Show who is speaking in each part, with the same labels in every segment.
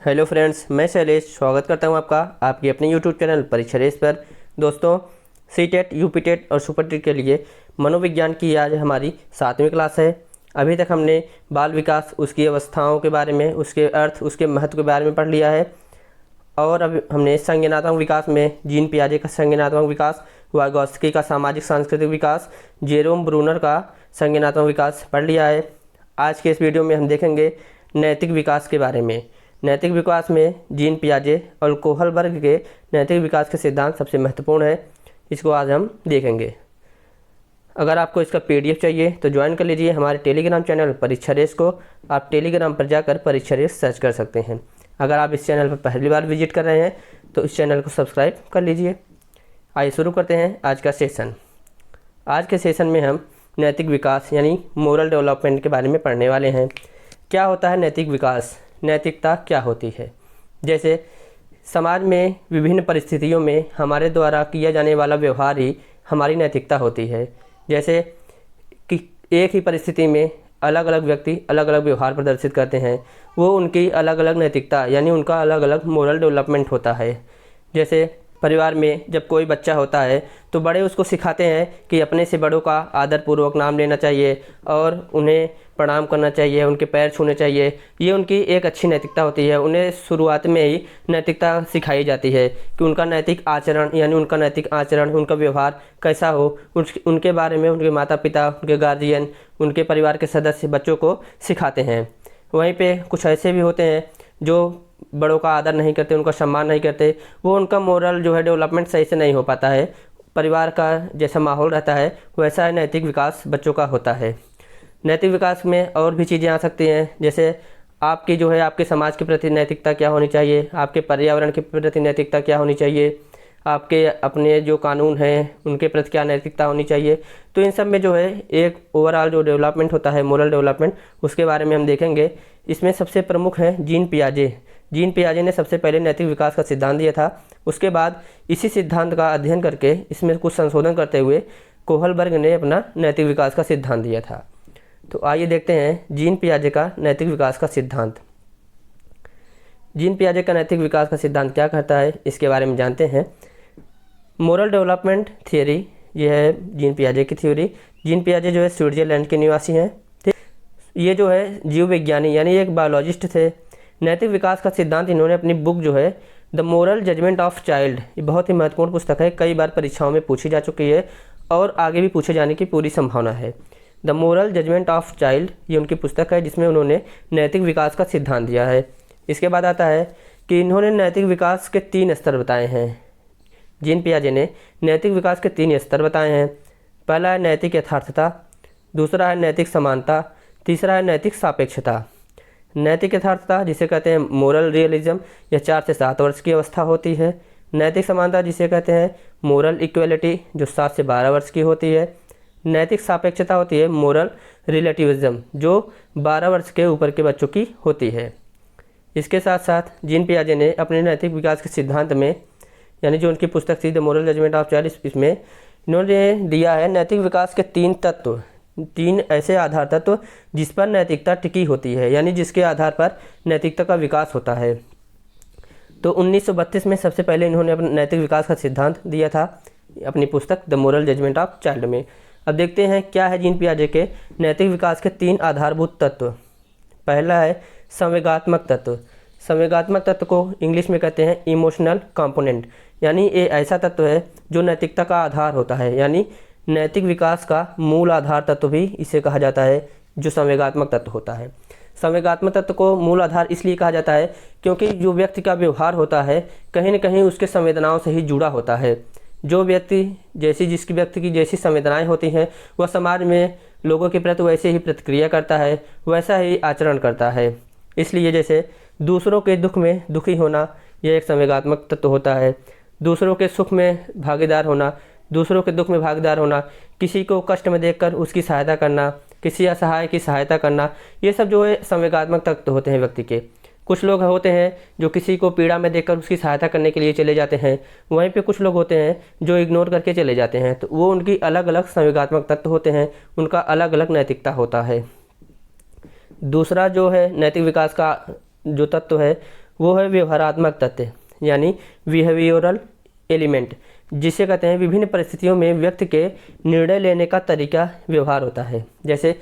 Speaker 1: Hello friends, मैं शैलेश स्वागत करता हूं आपका आपकी अपने यूट्यूब चैनल परीक्षा रेस पर। दोस्तों, सीटेट, यूपीटेट और सुपरटेट के लिए मनोविज्ञान की आज हमारी 7वीं क्लास है। अभी तक हमने बाल विकास, उसकी अवस्थाओं के बारे में, उसके अर्थ, उसके महत्व के बारे में पढ़ लिया है। और अब हमने संज्ञानात्मक विकास में जीन पियाजे का संज्ञानात्मक विकास, वाइगॉत्स्की का सामाजिक सांस्कृतिक विकास, जेरोम ब्रूनर का संज्ञानात्मक विकास पढ़ लिया है। आज के इस वीडियो में हम देखेंगे नैतिक विकास के बारे में। नैतिक विकास में जीन पियाजे और कोहलबर्ग के नैतिक विकास के सिद्धांत सबसे महत्वपूर्ण है। इसको आज हम देखेंगे। अगर आपको इसका पीडीएफ चाहिए तो ज्वाइन कर लीजिए हमारे टेलीग्राम चैनल परीक्षा रेस को। आप टेलीग्राम पर जाकर परीक्षा रेस सर्च कर सकते हैं। अगर आप इस चैनल पर पहली बार विजिट कर रहे हैं तो इस चैनल को सब्सक्राइब कर लीजिए। आइए शुरू करते हैं आज का सेशन। आज के सेशन में हम नैतिक विकास यानी मोरल डेवलपमेंट के बारे में पढ़ने वाले हैं। क्या होता है नैतिक विकास? नैतिकता क्या होती है? जैसे समाज में विभिन्न परिस्थितियों में हमारे द्वारा किया जाने वाला व्यवहार ही हमारी नैतिकता होती है। जैसे कि एक ही परिस्थिति में अलग अलग व्यक्ति अलग अलग व्यवहार प्रदर्शित करते हैं, वो उनकी अलग अलग नैतिकता यानी उनका अलग अलग मोरल डेवलपमेंट होता है। जैसे परिवार में जब कोई बच्चा होता है तो बड़े उसको सिखाते हैं कि अपने से बड़ों का आदरपूर्वक नाम लेना चाहिए और उन्हें प्रणाम करना चाहिए, उनके पैर छूने चाहिए। ये उनकी एक अच्छी नैतिकता होती है। उन्हें शुरुआत में ही नैतिकता सिखाई जाती है कि उनका नैतिक आचरण यानी उनका नैतिक आचरण, उनका व्यवहार कैसा हो, उनके बारे में उनके माता पिता, उनके गार्जियन, उनके परिवार के सदस्य बच्चों को सिखाते हैं। वहीं पे कुछ ऐसे भी होते हैं जो बड़ों का आदर नहीं करते, उनका सम्मान नहीं करते। वो उनका मोरल जो है डेवलपमेंट सही से नहीं हो पाता है। परिवार का जैसा माहौल रहता है वैसा नैतिक विकास बच्चों का होता है। नैतिक विकास में और भी चीज़ें आ सकती हैं। जैसे आपकी जो है आपके समाज के प्रति नैतिकता क्या होनी चाहिए, आपके पर्यावरण के प्रति नैतिकता क्या होनी चाहिए, आपके अपने जो कानून हैं उनके प्रति क्या नैतिकता होनी चाहिए। तो इन सब में जो है एक ओवरऑल जो डेवलपमेंट होता है, मोरल डेवलपमेंट, उसके बारे में हम देखेंगे। इसमें सबसे प्रमुख है जीन पियाजे। जीन पियाजे ने सबसे पहले नैतिक विकास का सिद्धांत दिया था। उसके बाद इसी सिद्धांत का अध्ययन करके इसमें कुछ संशोधन करते हुए कोहलबर्ग ने अपना नैतिक विकास का सिद्धांत दिया था। तो आइए देखते हैं जीन पियाजे का नैतिक विकास का सिद्धांत। जीन पियाजे का नैतिक विकास का सिद्धांत क्या कहता है, इसके बारे में जानते हैं। मोरल डेवलपमेंट थियोरी, ये है जीन पियाजे की थ्योरी। जीन पियाजे जो है स्विट्जरलैंड के निवासी हैं। ठीक, ये जो है जीव विज्ञानी यानी एक बायोलॉजिस्ट थे। नैतिक विकास का सिद्धांत इन्होंने अपनी बुक जो है the moral judgment of child, ये बहुत ही महत्वपूर्ण पुस्तक है, कई बार परीक्षाओं में पूछी जा चुकी है और आगे भी पूछे जाने की पूरी संभावना है। The moral judgment of child, ये उनकी पुस्तक है जिसमें उन्होंने नैतिक विकास का सिद्धांत दिया है। इसके बाद आता है कि इन्होंने नैतिक विकास के 3 स्तर बताए हैं। जीन पियाजे ने नैतिक विकास के 3 स्तर बताए हैं। पहला है नैतिक यथार्थता, दूसरा है नैतिक समानता, तीसरा है नैतिक सापेक्षता। नैतिक यथार्थता जिसे कहते हैं मोरल रियलिज्म, यह 4 से 7 वर्ष की अवस्था होती है। नैतिक समानता जिसे कहते हैं मोरल इक्वलिटी, जो 7 से 12 वर्ष की होती है। नैतिक सापेक्षता होती है मोरल रिलेटिविज्म, जो 12 वर्ष के ऊपर के बच्चों की होती है। इसके साथ साथ जीन पियाजे ने अपने नैतिक विकास के सिद्धांत में यानी जो उनकी पुस्तक थी the moral judgment of child, इसमें इन्होंने दिया है नैतिक विकास के 3 तत्व, 3 ऐसे आधार तत्व जिस पर नैतिकता टिकी होती है यानी जिसके आधार पर नैतिकता का विकास होता है। तो 1932 में सबसे पहले इन्होंने अपने नैतिक विकास का सिद्धांत दिया था अपनी पुस्तक the moral judgment of child में। अब देखते हैं क्या है जीन पियाजे के नैतिक विकास के 3 आधारभूत तत्व। पहला है संवेगात्मक तत्व। संवेगात्मक तत्व को इंग्लिश में कहते हैं इमोशनल कंपोनेंट, यानी ये ऐसा तत्व है जो नैतिकता का आधार होता है, यानी नैतिक विकास का मूल आधार तत्व भी इसे कहा जाता है, जो संवेगात्मक तत्व होता है। संवेगात्मक तत्व को मूल आधार इसलिए कहा जाता है क्योंकि जो व्यक्ति का व्यवहार होता है कहीं न कहीं उसके संवेदनाओं से ही जुड़ा होता है। जो व्यक्ति जिसकी व्यक्ति की जैसी संवेदनाएं होती हैं वह समाज में लोगों के प्रति वैसे ही प्रतिक्रिया करता है, वैसा ही आचरण करता है। इसलिए जैसे दूसरों के दुख में दुखी होना, यह एक संवेगात्मक तत्व होता है। दूसरों के सुख में भागीदार होना, दूसरों के दुख में भागीदार होना, किसी को कष्ट में देखकर उसकी सहायता करना, किसी असहाय की सहायता करना, ये सब जो है संवेगात्मक तत्व होते हैं व्यक्ति के। कुछ लोग होते हैं जो किसी को पीड़ा में देखकर उसकी सहायता करने के लिए चले जाते हैं, वहीं पे कुछ लोग होते हैं जो इग्नोर करके चले जाते हैं। तो वो उनकी अलग अलग संवेगात्मक तत्व होते हैं, उनका अलग अलग नैतिकता होता है। दूसरा जो है नैतिक विकास का जो तत्व है वो है व्यवहारात्मक तत्व, यानी बिहेवियरल एलिमेंट, जिसे कहते हैं विभिन्न परिस्थितियों में व्यक्ति के निर्णय लेने का तरीका व्यवहार होता है। जैसे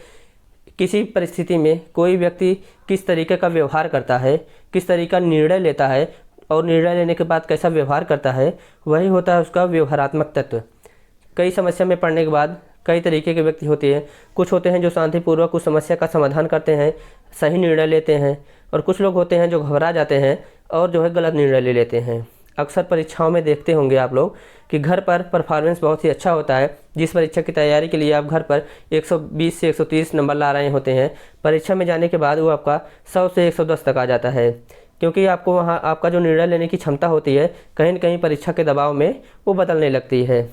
Speaker 1: किसी परिस्थिति में कोई व्यक्ति किस तरीके का व्यवहार करता है, किस तरीके का निर्णय लेता है और निर्णय लेने के बाद कैसा व्यवहार करता है, वही होता है उसका व्यवहारात्मक तत्व। कई समस्या में पड़ने के बाद कई तरीके के व्यक्ति होते हैं। कुछ होते हैं जो शांतिपूर्वक उस समस्या का समाधान करते हैं, सही निर्णय लेते हैं, और कुछ लोग होते हैं जो घबरा जाते हैं और जो है गलत निर्णय ले लेते हैं। अक्सर परीक्षाओं में देखते होंगे आप लोग कि घर पर परफॉर्मेंस बहुत ही अच्छा होता है। जिस परीक्षा की तैयारी के लिए आप घर पर 120 से 130 नंबर ला रहे होते हैं, परीक्षा में जाने के बाद वो आपका 100 से 110 तक आ जाता है, क्योंकि आपको वहाँ आपका जो निर्णय लेने की क्षमता होती है कहीं न कहीं परीक्षा के दबाव में वो बदलने लगती है।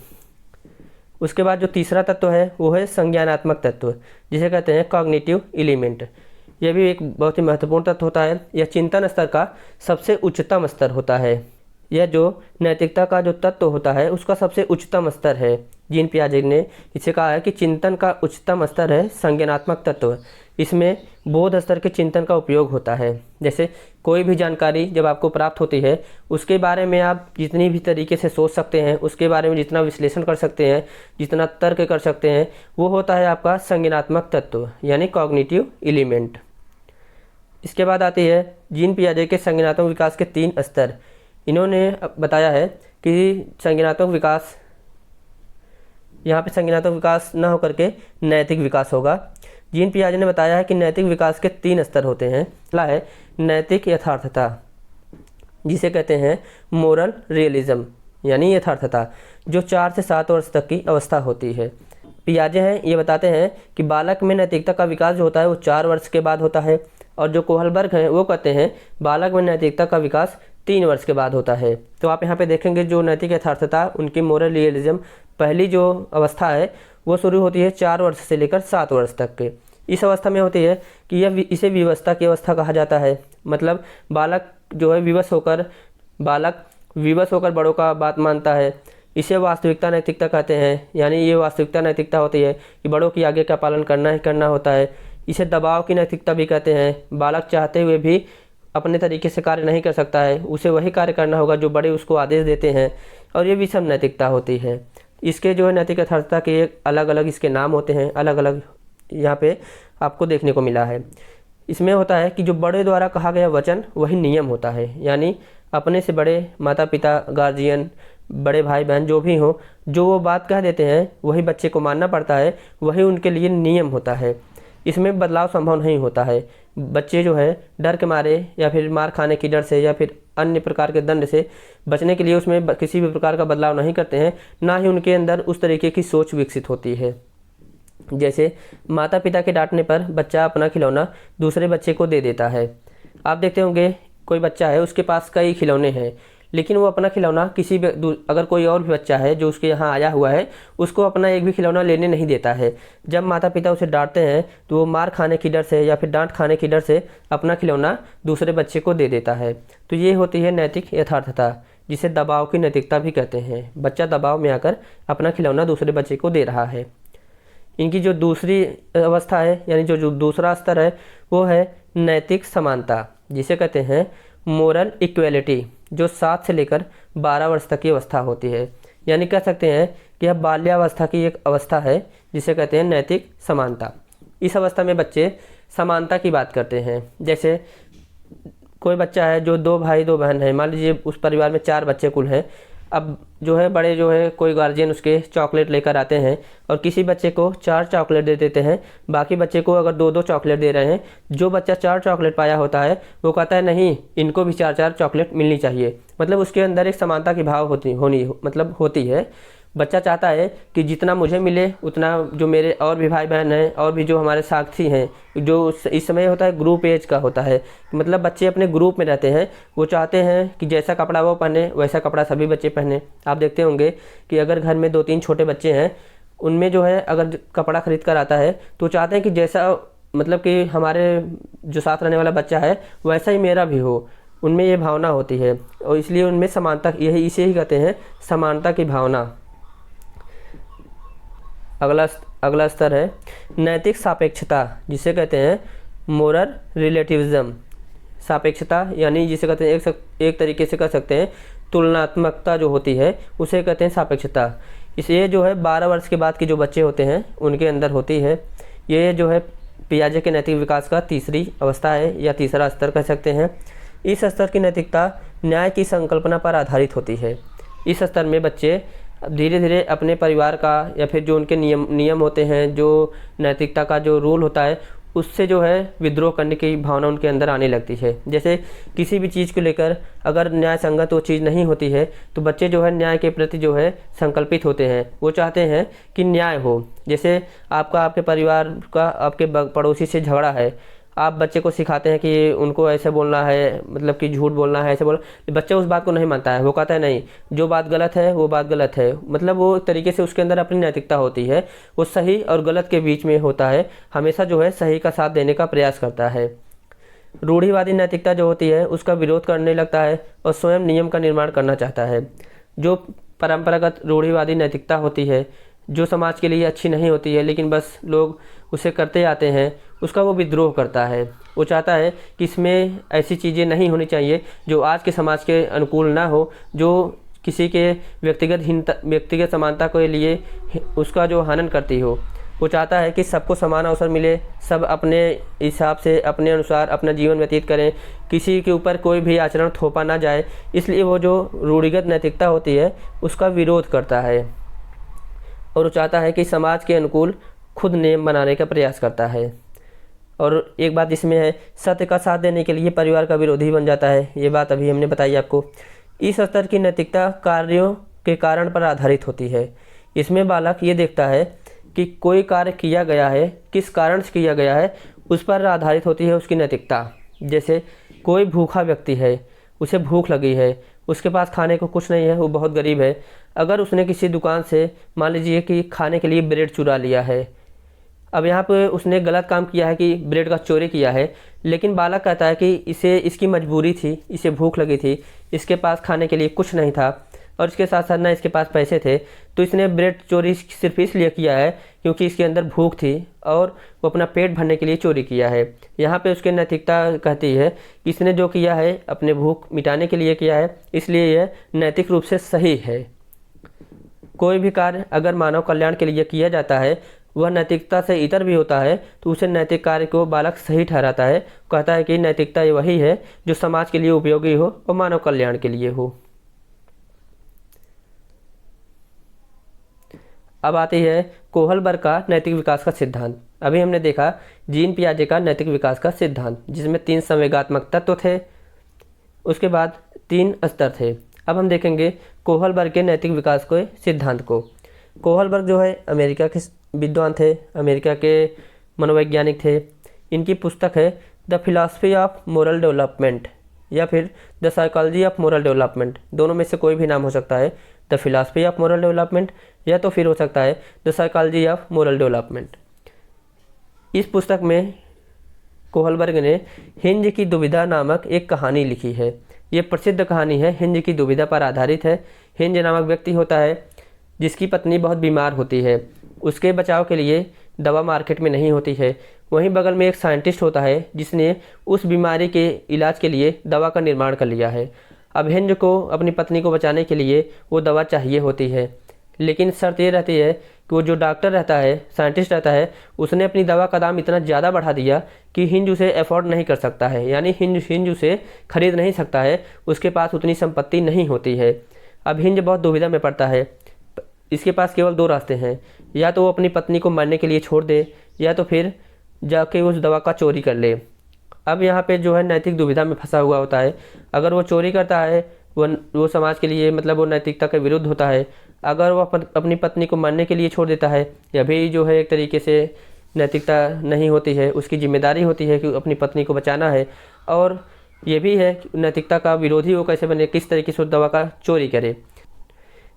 Speaker 1: उसके बाद जो तीसरा तत्व है वो है संज्ञानात्मक तत्व, जिसे कहते हैं कॉग्निटिव एलिमेंट। यह भी एक बहुत ही महत्वपूर्ण तत्व होता है। यह चिंतन स्तर का सबसे उच्चतम स्तर होता है। यह जो नैतिकता का जो तत्व होता है उसका सबसे उच्चतम स्तर है। जीन पियाजे ने इसे कहा है कि चिंतन का उच्चतम स्तर है संज्ञानात्मक तत्व। इसमें बोध स्तर के चिंतन का उपयोग होता है। जैसे कोई भी जानकारी जब आपको प्राप्त होती है उसके बारे में आप जितनी भी तरीके से सोच सकते हैं, उसके बारे में जितना विश्लेषण कर सकते हैं, जितना तर्क कर सकते हैं, वो होता है आपका संज्ञानात्मक तत्व, यानी कॉग्निटिव एलिमेंट। इसके बाद आती है जीन पियाजे के संज्ञानात्मक विकास के 3 स्तर। इन्होंने बताया है कि संज्ञानात्मक विकास, यहाँ पे संज्ञानात्मक विकास न होकर के नैतिक विकास होगा। जीन पियाजे ने बताया है कि नैतिक विकास के 3 स्तर होते हैं। पहला है नैतिक यथार्थता, जिसे कहते हैं मोरल रियलिज्म, यानी यथार्थता, जो 4 से 7 वर्ष तक की अवस्था होती है। पियाजे हैं ये बताते हैं कि बालक में नैतिकता का विकास जो होता है वो 4 वर्ष के बाद होता है, और जो कोहलबर्ग हैं वो कहते हैं बालक में नैतिकता का विकास 3 वर्ष के बाद होता है। तो आप यहाँ पे देखेंगे जो नैतिक यथार्थता, उनकी मोरल रियलिज्म पहली जो अवस्था है वो शुरू होती है 4 वर्ष से लेकर 7 वर्ष तक के। इस अवस्था में होती है कि इसे विवशता की अवस्था कहा जाता है। मतलब बालक जो है विवश होकर बड़ों का बात मानता है। इसे वास्तविकता नैतिकता कहते हैं, यानी ये वास्तविकता नैतिकता होती है कि बड़ों की आज्ञा का पालन करना ही करना होता है। इसे दबाव की नैतिकता भी कहते हैं। बालक चाहते हुए भी अपने तरीके से कार्य नहीं कर सकता है, उसे वही कार्य करना होगा जो बड़े उसको आदेश देते हैं, और ये विषम नैतिकता होती है। इसके जो है नैतिक यथार्थता के अलग अलग इसके नाम होते हैं, अलग अलग यहाँ पे आपको देखने को मिला है। इसमें होता है कि जो बड़े द्वारा कहा गया वचन वही नियम होता है, यानी अपने से बड़े माता पिता, गार्जियन, बड़े भाई बहन जो भी हो, जो वो बात कह देते हैं वही बच्चे को मानना पड़ता है, वही उनके लिए नियम होता है। इसमें बदलाव संभव नहीं होता है। बच्चे जो है डर के मारे या फिर मार खाने की डर से या फिर अन्य प्रकार के दंड से बचने के लिए उसमें किसी भी प्रकार का बदलाव नहीं करते हैं, ना ही उनके अंदर उस तरीके की सोच विकसित होती है। जैसे माता पिता के डांटने पर बच्चा अपना खिलौना दूसरे बच्चे को दे देता है। आप देखते होंगे कोई बच्चा है, उसके पास कई खिलौने हैं, लेकिन वो अपना खिलौना अगर कोई और भी बच्चा है जो उसके यहाँ आया हुआ है उसको अपना एक भी खिलौना लेने नहीं देता है। जब माता पिता उसे डांटते हैं तो वो मार खाने की डर से या फिर डांट खाने की डर से अपना खिलौना दूसरे बच्चे को दे देता है। तो ये होती है नैतिक यथार्थता, जिसे दबाव की नैतिकता भी कहते हैं। बच्चा दबाव में आकर अपना खिलौना दूसरे बच्चे को दे रहा है। इनकी जो दूसरी अवस्था है, यानी जो दूसरा स्तर है, वो है नैतिक समानता, जिसे कहते हैं मोरल इक्वेलिटी, जो 7 से लेकर 12 वर्ष तक की अवस्था होती है। यानी कह सकते हैं कि यह बाल्यावस्था की एक अवस्था है जिसे कहते हैं नैतिक समानता। इस अवस्था में बच्चे समानता की बात करते हैं। जैसे कोई बच्चा है जो 2 भाई 2 बहन है, मान लीजिए उस परिवार में 4 बच्चे कुल हैं। अब जो है बड़े जो है कोई गार्जियन उसके चॉकलेट लेकर आते हैं और किसी बच्चे को 4 चॉकलेट दे देते हैं, बाकी बच्चे को अगर 2-2 चॉकलेट दे रहे हैं। जो बच्चा 4 चॉकलेट पाया होता है वो कहता है नहीं, इनको भी 4-4 चॉकलेट मिलनी चाहिए। मतलब उसके अंदर एक समानता की भाव होती है। बच्चा चाहता है कि जितना मुझे मिले उतना जो मेरे और भी भाई बहन हैं और भी जो हमारे साथी हैं, जो इस समय होता है ग्रुप एज का होता है, मतलब बच्चे अपने ग्रुप में रहते हैं। वो चाहते हैं कि जैसा कपड़ा वो पहने वैसा कपड़ा सभी बच्चे पहने। आप देखते होंगे कि अगर घर में 2-3 छोटे बच्चे हैं, उनमें जो है अगर कपड़ा खरीद कर आता है तो चाहते हैं कि जैसा मतलब कि हमारे जो साथ रहने वाला बच्चा है वैसा ही मेरा भी हो। उनमें ये भावना होती है और इसलिए उनमें समानता, इसे ही कहते हैं समानता की भावना। अगला स्तर है नैतिक सापेक्षता, जिसे कहते हैं मोरल रिलेटिविज्म। सापेक्षता, यानी जिसे कहते हैं एक तरीके से कह सकते हैं तुलनात्मकता जो होती है उसे कहते हैं सापेक्षता। इसे जो है 12 वर्ष के बाद के जो बच्चे होते हैं उनके अंदर होती है। ये जो है पियाजे के नैतिक विकास का तीसरी अवस्था है या तीसरा स्तर कह सकते हैं। इस स्तर की नैतिकता न्याय की संकल्पना पर आधारित होती है। इस स्तर में बच्चे धीरे धीरे अपने परिवार का या फिर जो उनके नियम होते हैं, जो नैतिकता का जो रूल होता है उससे जो है विद्रोह करने की भावना उनके अंदर आने लगती है। जैसे किसी भी चीज़ को लेकर अगर न्याय संगत वो चीज़ नहीं होती है तो बच्चे जो है न्याय के प्रति जो है संकल्पित होते हैं। वो चाहते हैं कि न्याय हो। जैसे आपके परिवार का आपके पड़ोसी से झगड़ा है, आप बच्चे को सिखाते हैं कि उनको ऐसे बोलना है, मतलब कि झूठ बोलना है, ऐसे बोलना, बच्चा उस बात को नहीं मानता है। वो कहता है नहीं, जो बात गलत है वो बात गलत है। मतलब वो एक तरीके से उसके अंदर अपनी नैतिकता होती है, वो सही और गलत के बीच में होता है, हमेशा जो है सही का साथ देने का प्रयास करता है। रूढ़िवादी नैतिकता जो होती है उसका विरोध करने लगता है और स्वयं नियम का निर्माण करना चाहता है। जो परंपरागत रूढ़िवादी नैतिकता होती है, जो समाज के लिए अच्छी नहीं होती है लेकिन बस लोग उसे करते आते हैं, उसका वो विद्रोह करता है। वो चाहता है कि इसमें ऐसी चीज़ें नहीं होनी चाहिए जो आज के समाज के अनुकूल ना हो, जो किसी के व्यक्तिगत समानता के लिए उसका जो हनन करती हो। वो चाहता है कि सबको समान अवसर मिले, सब अपने हिसाब से अपने अनुसार अपना जीवन व्यतीत करें, किसी के ऊपर कोई भी आचरण थोपा ना जाए। इसलिए वो जो रूढ़िगत नैतिकता होती है उसका विरोध करता है और वो चाहता है कि समाज के अनुकूल खुद नियम बनाने का प्रयास करता है। और एक बात इसमें है, सत्य का साथ देने के लिए परिवार का विरोधी बन जाता है। ये बात अभी हमने बताई आपको। इस स्तर की नैतिकता कार्यों के कारण पर आधारित होती है। इसमें बालक ये देखता है कि कोई कार्य किया गया है, किस कारण से किया गया है, उस पर आधारित होती है उसकी नैतिकता। जैसे कोई भूखा व्यक्ति है, उसे भूख लगी है, उसके पास खाने को कुछ नहीं है, वो बहुत गरीब है। अगर उसने किसी दुकान से मान लीजिए कि खाने के लिए ब्रेड चुरा लिया है, अब यहाँ पे उसने गलत काम किया है कि ब्रेड का चोरी किया है, लेकिन बालक कहता है कि इसकी मजबूरी थी, इसे भूख लगी थी, इसके पास खाने के लिए कुछ नहीं था और इसके साथ साथ ना इसके पास पैसे थे, तो इसने ब्रेड चोरी सिर्फ इसलिए किया है क्योंकि इसके अंदर भूख थी और वो अपना पेट भरने के लिए चोरी किया है। यहाँ पे उसकी नैतिकता कहती है कि इसने जो किया है अपने भूख मिटाने के लिए किया है, इसलिए यह नैतिक रूप से सही है। कोई भी कार्य अगर मानव कल्याण के लिए किया जाता है, वह नैतिकता से इतर भी होता है, तो उसे नैतिक कार्य को बालक सही ठहराता है। कहता है कि नैतिकता वही है जो समाज के लिए उपयोगी हो और मानव कल्याण के लिए हो। अब आती है कोहलबर्ग का नैतिक विकास का सिद्धांत। अभी हमने देखा जीन पियाजे का नैतिक विकास का सिद्धांत, जिसमें 3 संवेगात्मक तत्व थे, उसके बाद 3 स्तर थे। अब हम देखेंगे कोहलबर्ग के नैतिक विकास के सिद्धांत को। कोहलबर्ग जो है अमेरिका के विद्वान थे, अमेरिका के मनोवैज्ञानिक थे। इनकी पुस्तक है the philosophy of moral development या फिर the psychology of moral development. दोनों में से कोई भी नाम हो सकता है, the philosophy of moral development या तो फिर हो सकता है the psychology of moral development. इस पुस्तक में कोहलबर्ग ने हिंज की दुविधा नामक एक कहानी लिखी है। ये प्रसिद्ध कहानी है, हिंज की दुविधा पर आधारित है। हिंज नामक व्यक्ति होता है जिसकी पत्नी बहुत बीमार होती है, उसके बचाव के लिए दवा मार्केट में नहीं होती है। वहीं बगल में एक साइंटिस्ट होता है जिसने उस बीमारी के इलाज के लिए दवा का निर्माण कर लिया है। अब हिंज को अपनी पत्नी को बचाने के लिए वो दवा चाहिए होती है, लेकिन शर्त ये रहती है कि वो जो डॉक्टर रहता है, साइंटिस्ट रहता है, उसने अपनी दवा का दाम इतना ज़्यादा बढ़ा दिया कि हिंज उसे अफोर्ड नहीं कर सकता है, यानी हिंज उसे खरीद नहीं सकता है, उसके पास उतनी संपत्ति नहीं होती है। अब हिंज बहुत दुविधा में पड़ता है। इसके पास केवल 2 रास्ते हैं, या तो वो अपनी पत्नी को मरने के लिए छोड़ दे या तो फिर जाके उस दवा का चोरी कर ले। अब यहाँ पे जो है नैतिक दुविधा में फंसा हुआ होता है। अगर वो चोरी करता है वो समाज के लिए मतलब वो नैतिकता के विरुद्ध होता है। अगर वो अपनी पत्नी को मरने के लिए छोड़ देता है, यह भी जो है एक तरीके से नैतिकता नहीं होती है। उसकी जिम्मेदारी होती है कि अपनी पत्नी को बचाना है, और ये भी है कि नैतिकता का विरोधी वो कैसे बने, किस तरीके से उस दवा का चोरी करे।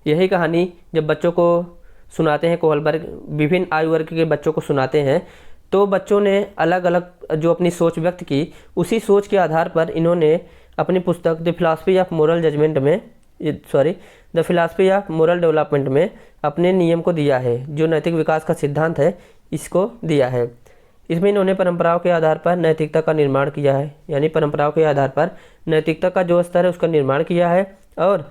Speaker 1: यही कहानी जब बच्चों को सुनाते हैं, कोहलबर्ग विभिन्न आयु वर्ग के बच्चों को सुनाते हैं, तो बच्चों ने अलग अलग जो अपनी सोच व्यक्त की, उसी सोच के आधार पर इन्होंने अपनी पुस्तक the philosophy of moral judgement में the philosophy of moral development में अपने नियम को दिया है। जो नैतिक विकास का सिद्धांत है इसको दिया है। इसमें इन्होंने परंपराओं के आधार पर नैतिकता का निर्माण किया है, यानी परंपराओं के आधार पर नैतिकता का जो स्तर है उसका निर्माण किया है। और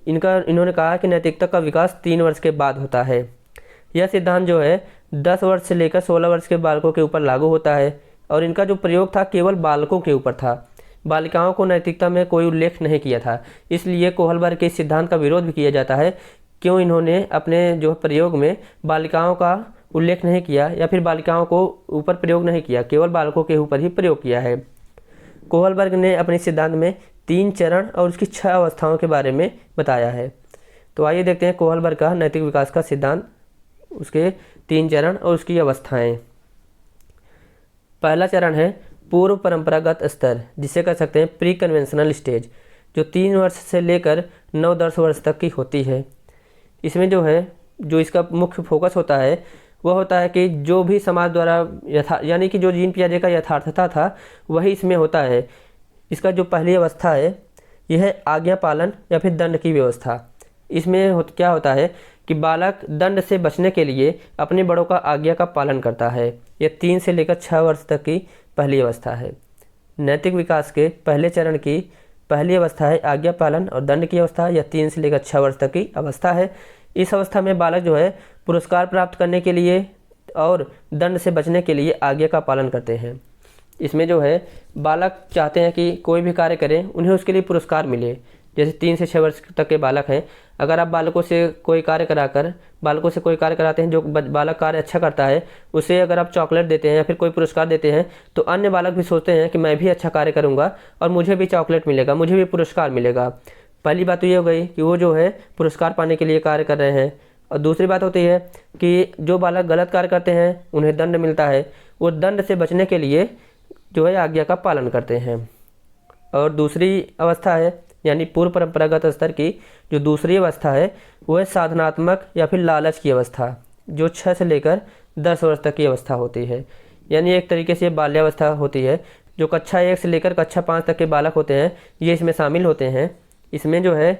Speaker 1: इन्होंने कहा कि नैतिकता का विकास 3 वर्ष के बाद होता है। यह सिद्धांत जो है 10 वर्ष से लेकर 16 वर्ष के बालकों के ऊपर लागू होता है, और इनका जो प्रयोग था केवल बालकों के ऊपर था, बालिकाओं को नैतिकता में कोई उल्लेख नहीं किया था। इसलिए कोहलबर्ग के इस सिद्धांत का विरोध भी किया जाता है, क्यों इन्होंने अपने जो प्रयोग में बालिकाओं का उल्लेख नहीं किया या फिर बालिकाओं को ऊपर प्रयोग नहीं किया, केवल बालकों के ऊपर ही प्रयोग किया है। कोहलबर्ग ने अपने सिद्धांत में 3 चरण और उसकी 6 अवस्थाओं के बारे में बताया है। तो आइए देखते हैं कोहलबर्ग का नैतिक विकास का सिद्धांत, उसके 3 चरण और उसकी अवस्थाएं। पहला चरण है पूर्व परंपरागत स्तर, जिसे कह सकते हैं प्री कन्वेंशनल स्टेज, जो 3 वर्ष से लेकर 9-10 वर्ष तक की होती है। इसमें जो है जो इसका मुख्य फोकस होता है वह होता है कि जो भी समाज द्वारा यानी कि जो जीन पियाजे का यथार्थता था वही इसमें होता है। इसका जो पहली अवस्था है यह है आज्ञा पालन या फिर दंड की व्यवस्था। इसमें क्या होता है कि बालक दंड से बचने के लिए अपने बड़ों का आज्ञा का पालन करता है। यह 3 से लेकर 6 वर्ष तक की पहली अवस्था है। नैतिक विकास के पहले चरण की पहली अवस्था है आज्ञा पालन और दंड की अवस्था। यह 3 से लेकर 6 वर्ष तक की अवस्था है। इस अवस्था में बालक जो है पुरस्कार प्राप्त करने के लिए और दंड से बचने के लिए आज्ञा का पालन करते हैं। इसमें जो है बालक चाहते हैं कि कोई भी कार्य करें उन्हें उसके लिए पुरस्कार मिले। जैसे 3 से 6 वर्ष तक के बालक हैं, अगर आप बालकों से कोई कार्य कराते हैं, जो बालक कार्य अच्छा करता है उसे अगर आप चॉकलेट देते हैं या फिर कोई पुरस्कार देते हैं तो अन्य बालक भी सोचते हैं कि मैं भी अच्छा कार्य करूंगा और मुझे भी चॉकलेट मिलेगा, मुझे भी पुरस्कार मिलेगा। पहली बात तो ये हो गई कि वो जो है पुरस्कार पाने के लिए कार्य कर रहे हैं। और दूसरी बात होती है कि जो बालक गलत कार्य करते हैं उन्हें दंड मिलता है, वो दंड से बचने के लिए जो है आज्ञा का पालन करते हैं। और दूसरी अवस्था है यानी पूर्व परंपरागत स्तर की जो दूसरी अवस्था है वो है साधनात्मक या फिर लालच की अवस्था, जो 6 से लेकर 10 वर्ष तक की अवस्था होती है। यानी एक तरीके से बाल्यावस्था होती है। जो कक्षा 1 से लेकर कक्षा 5 तक के बालक होते हैं ये इसमें शामिल होते हैं। इसमें जो है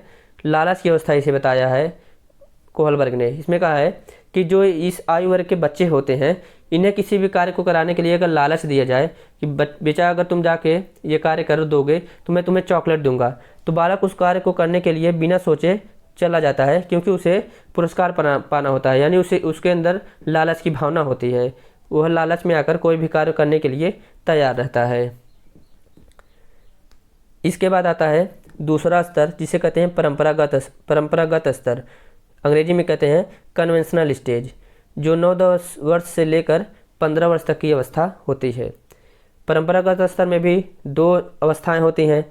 Speaker 1: लालच की अवस्था इसे बताया है कोहलबर्ग ने। इसमें कहा है कि जो इस आयु वर्ग के बच्चे होते हैं इन्हें किसी भी कार्य को कराने के लिए अगर लालच दिया जाए कि बेटा अगर तुम जाके ये कार्य कर दोगे तो मैं तुम्हें चॉकलेट दूंगा, तो बालक उस कार्य को करने के लिए बिना सोचे चला जाता है, क्योंकि उसे पुरस्कार पाना होता है। यानी उसके अंदर लालच की भावना होती है, वह लालच में आकर कोई भी कार्य करने के लिए तैयार रहता है। इसके बाद आता है दूसरा स्तर, जिसे कहते हैं परंपरागत स्तर, अंग्रेजी में कहते हैं कन्वेंशनल स्टेज, जो 9-10 वर्ष से लेकर 15 वर्ष तक की अवस्था होती है। परंपरागत स्तर में भी 2 अवस्थाएं होती हैं,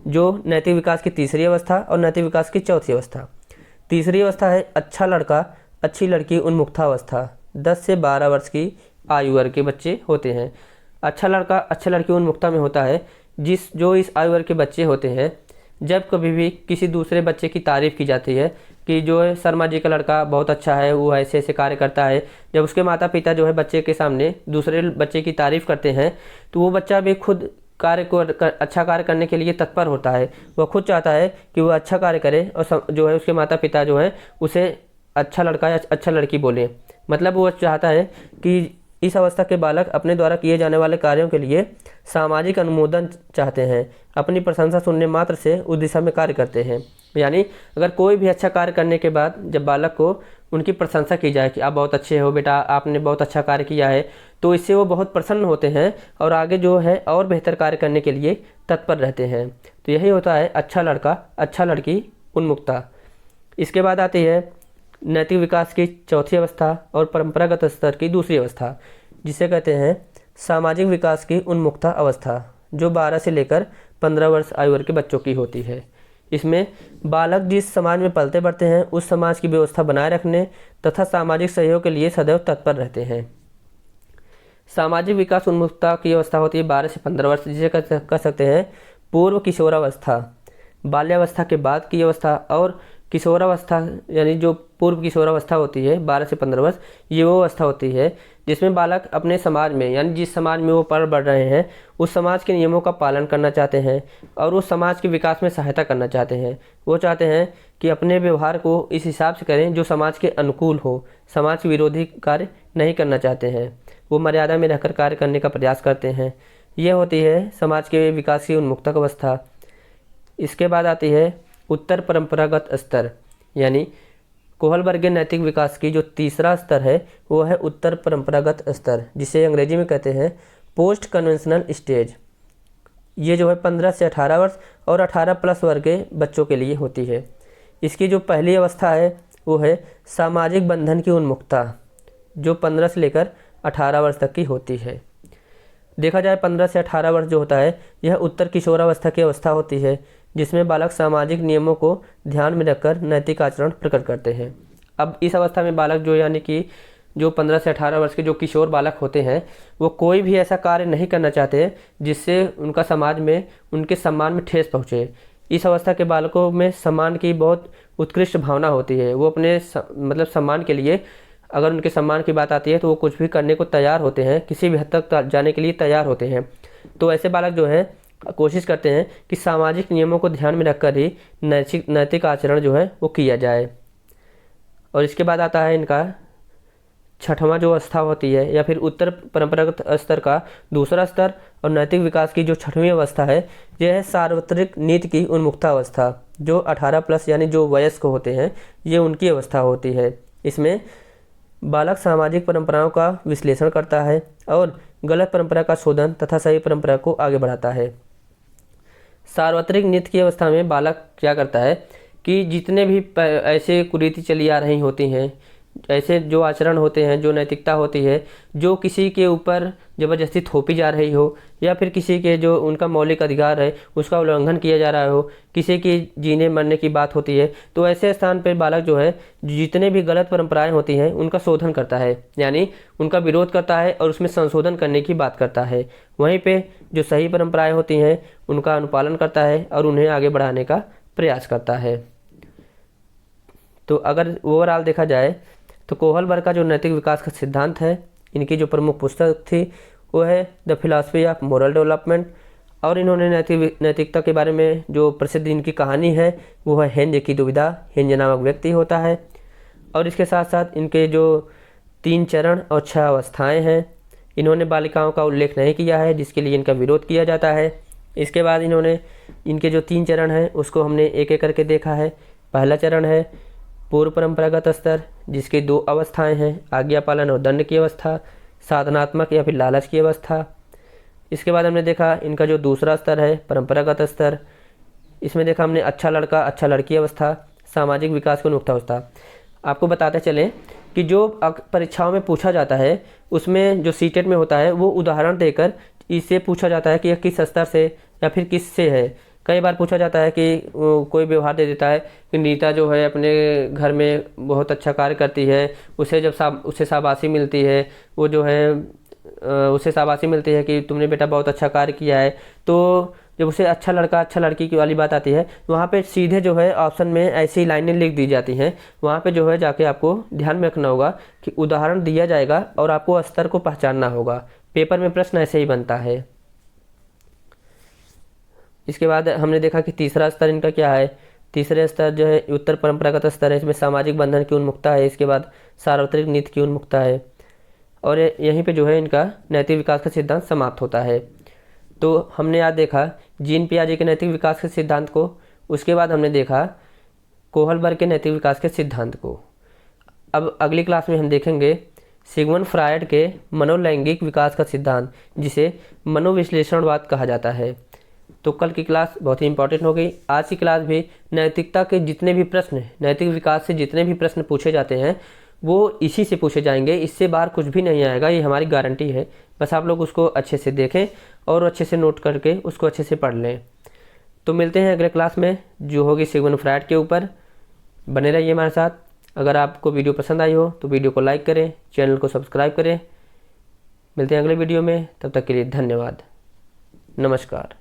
Speaker 1: जो नैतिक विकास की तीसरी अवस्था और नैतिक विकास की चौथी अवस्था। तीसरी अवस्था है अच्छा लड़का अच्छी लड़की उन्मुक्तावस्था, 10 से 12 वर्ष की आयु वर्ग के बच्चे होते हैं। अच्छा लड़का अच्छा लड़की उन्मुक्ता में होता है जो इस आयु वर्ग के बच्चे होते हैं जब कभी भी किसी दूसरे बच्चे की तारीफ़ की जाती है कि जो है शर्मा जी का लड़का बहुत अच्छा है, वो ऐसे ऐसे कार्य करता है। जब उसके माता पिता जो है बच्चे के सामने दूसरे बच्चे की तारीफ़ करते हैं तो वो बच्चा भी खुद अच्छा कार्य करने के लिए तत्पर होता है। वह खुद चाहता है कि वह अच्छा कार्य करे और जो है उसके माता पिता जो है उसे अच्छा लड़का या अच्छा लड़की बोले। मतलब वो चाहता है कि इस अवस्था के बालक अपने द्वारा किए जाने वाले कार्यों के लिए सामाजिक अनुमोदन चाहते हैं। अपनी प्रशंसा सुनने मात्र से उस दिशा में कार्य करते हैं। यानी अगर कोई भी अच्छा कार्य करने के बाद जब बालक को उनकी प्रशंसा की जाए कि आप बहुत अच्छे हो बेटा, आपने बहुत अच्छा कार्य किया है, तो इससे वो बहुत प्रसन्न होते हैं और आगे जो है और बेहतर कार्य करने के लिए तत्पर रहते हैं। तो यही होता है अच्छा लड़का अच्छा लड़की उन्मुक्ता। इसके बाद आती है नैतिक विकास की चौथी अवस्था और परंपरागत स्तर की दूसरी अवस्था, जिसे कहते हैं सामाजिक विकास की उन्मुक्ता अवस्था, जो 12 से लेकर 15 वर्ष आयु वर्ग के बच्चों की होती है। इसमें बालक जिस समाज में पलते बढ़ते हैं उस समाज की व्यवस्था बनाए रखने तथा सामाजिक सहयोग के लिए सदैव तत्पर रहते हैं। सामाजिक विकास उन्मुक्ता की अवस्था होती है 12 से 15 वर्ष, जिसे कह सकते हैं पूर्व किशोरावस्था, बाल्यावस्था के बाद की अवस्था। और किशोरावस्था यानी जो पूर्व किशोरावस्था होती है 12 से 15 वर्ष, ये वो अवस्था होती है जिसमें बालक अपने समाज में यानी जिस समाज में वो पल बढ़ रहे हैं उस समाज के नियमों का पालन करना चाहते हैं और उस समाज के विकास में सहायता करना चाहते हैं। वो चाहते हैं कि अपने व्यवहार को इस हिसाब से करें जो समाज के अनुकूल हो, समाज विरोधी कार्य नहीं करना चाहते हैं। वो मर्यादा में रहकर कार्य करने का प्रयास करते हैं। यह होती है समाज के विकास की उन्मुक्तक अवस्था। इसके बाद आती है उत्तर परंपरागत स्तर, यानी कोहलबर्गियन नैतिक विकास की जो तीसरा स्तर है वो है उत्तर परंपरागत स्तर, जिसे अंग्रेजी में कहते हैं पोस्ट कन्वेंशनल स्टेज। ये जो है 15 से 18 वर्ष और 18 प्लस वर्ग के बच्चों के लिए होती है। इसकी जो पहली अवस्था है वो है सामाजिक बंधन की उन्मुक्तता, जो 15 से लेकर 18 वर्ष तक की होती है। देखा जाए 15 से 18 वर्ष जो होता है यह उत्तर किशोरावस्था की अवस्था होती है, जिसमें बालक सामाजिक नियमों को ध्यान में रखकर नैतिक आचरण प्रकट करते हैं। अब इस अवस्था में बालक जो यानी कि जो 15 से 18 वर्ष के जो किशोर बालक होते हैं वो कोई भी ऐसा कार्य नहीं करना चाहते जिससे उनका समाज में उनके सम्मान में ठेस पहुँचे। इस अवस्था के बालकों में सम्मान की बहुत उत्कृष्ट भावना होती है। वो अपने मतलब सम्मान के लिए, अगर उनके सम्मान की बात आती है तो वो कुछ भी करने को तैयार होते हैं, किसी भी हद तक जाने के लिए तैयार होते हैं। तो ऐसे बालक जो है कोशिश करते हैं कि सामाजिक नियमों को ध्यान में रखकर ही नैतिक आचरण जो है वो किया जाए। और इसके बाद आता है इनका छठवां जो अवस्था होती है या फिर उत्तर परंपरागत स्तर का दूसरा स्तर और नैतिक विकास की जो छठवीं अवस्था है यह है सार्वत्रिक नीति की उन्मुक्ता अवस्था, जो 18 प्लस यानी जो वयस्क होते हैं ये उनकी अवस्था होती है। इसमें बालक सामाजिक परंपराओं का विश्लेषण करता है और गलत परंपरा का शोधन तथा सही परंपरा को आगे बढ़ाता है। सार्वत्रिक नीति की अवस्था में बालक क्या करता है कि जितने भी ऐसे कुरीति चली आ रही होती हैं, ऐसे जो आचरण होते हैं, जो नैतिकता होती है, जो किसी के ऊपर ज़बरदस्ती थोपी जा रही हो या फिर किसी के जो उनका मौलिक अधिकार है उसका उल्लंघन किया जा रहा हो, किसी की जीने मरने की बात होती है, तो ऐसे स्थान पर बालक जो है जितने भी गलत परंपराएं होती हैं उनका शोधन करता है, यानी उनका विरोध करता है और उसमें संशोधन करने की बात करता है। वहीं पे जो सही परंपराएं होती हैं उनका अनुपालन करता है और उन्हें आगे बढ़ाने का प्रयास करता है। तो अगर ओवरऑल देखा जाए तो कोहलबर्ग का जो नैतिक विकास का सिद्धांत है, इनकी जो प्रमुख पुस्तक थी वो है the philosophy of moral development, और इन्होंने नैतिकता के बारे में जो प्रसिद्ध इनकी कहानी है वो है हेंज की दुविधा। हेंज नामक व्यक्ति होता है और इसके साथ साथ इनके जो 3 चरण और 6 अवस्थाएं हैं, इन्होंने बालिकाओं का उल्लेख नहीं किया है जिसके लिए इनका विरोध किया जाता है। इसके बाद इन्होंने इनके जो 3 चरण हैं उसको हमने एक एक करके देखा है। पहला चरण है पूर्व परंपरागत स्तर, जिसकी 2 अवस्थाएं हैं, आज्ञा पालन और दंड की अवस्था, साधनात्मक या फिर लालच की अवस्था। इसके बाद हमने देखा इनका जो दूसरा स्तर है परंपरागत स्तर, इसमें देखा हमने अच्छा लड़का अच्छा लड़की अवस्था, सामाजिक विकास की उन्मुक्ता अवस्था। आपको बताते चलें कि जो परीक्षाओं में पूछा जाता है उसमें जो सीटेट में होता है वो उदाहरण देकर इससे पूछा जाता है कि यह किस स्तर से या फिर किस से है। कई बार पूछा जाता है कि कोई व्यवहार दे देता है कि नीता जो है अपने घर में बहुत अच्छा कार्य करती है, उसे जब उसे शाबाशी मिलती है, वो जो है उसे शाबाशी मिलती है कि तुमने बेटा बहुत अच्छा कार्य किया है। तो जब उसे अच्छा लड़का अच्छा लड़की की वाली बात आती है वहाँ पे सीधे जो है ऑप्शन में ऐसी लाइनें लिख दी जाती हैं। वहाँ पे जो है जाके आपको ध्यान में रखना होगा कि उदाहरण दिया जाएगा और आपको स्तर को पहचानना होगा। पेपर में प्रश्न ऐसे ही बनता है। इसके बाद हमने देखा कि तीसरा स्तर इनका क्या है। तीसरे स्तर जो है उत्तर परंपरागत स्तर है, इसमें सामाजिक बंधन की उन्मुक्ता है। इसके बाद सार्वत्रिक नीति की उन्मुक्ता है और यहीं पे जो है इनका नैतिक विकास का सिद्धांत समाप्त होता है। तो हमने आज देखा जीन पियाजे के नैतिक विकास के सिद्धांत को, उसके बाद हमने देखा कोहलबर्ग के नैतिक विकास के सिद्धांत को। अब अगली क्लास में हम देखेंगे सिगमंड फ्रायड के मनोलैंगिक विकास का सिद्धांत, जिसे मनोविश्लेषणवाद कहा जाता है। तो कल की क्लास बहुत ही इंपॉर्टेंट हो गई। आज की क्लास भी नैतिकता के जितने भी प्रश्न, नैतिक विकास से जितने भी प्रश्न पूछे जाते हैं वो इसी से पूछे जाएंगे, इससे बाहर कुछ भी नहीं आएगा, ये हमारी गारंटी है। बस आप लोग उसको अच्छे से देखें और अच्छे से नोट करके उसको अच्छे से पढ़ लें। तो मिलते हैं अगले क्लास में जो होगी सिगमंड फ्रायड के ऊपर। बने रहिए हमारे साथ। अगर आपको वीडियो पसंद आई हो तो वीडियो को लाइक करें, चैनल को सब्सक्राइब करें। मिलते हैं अगले वीडियो में, तब तक के लिए धन्यवाद। नमस्कार।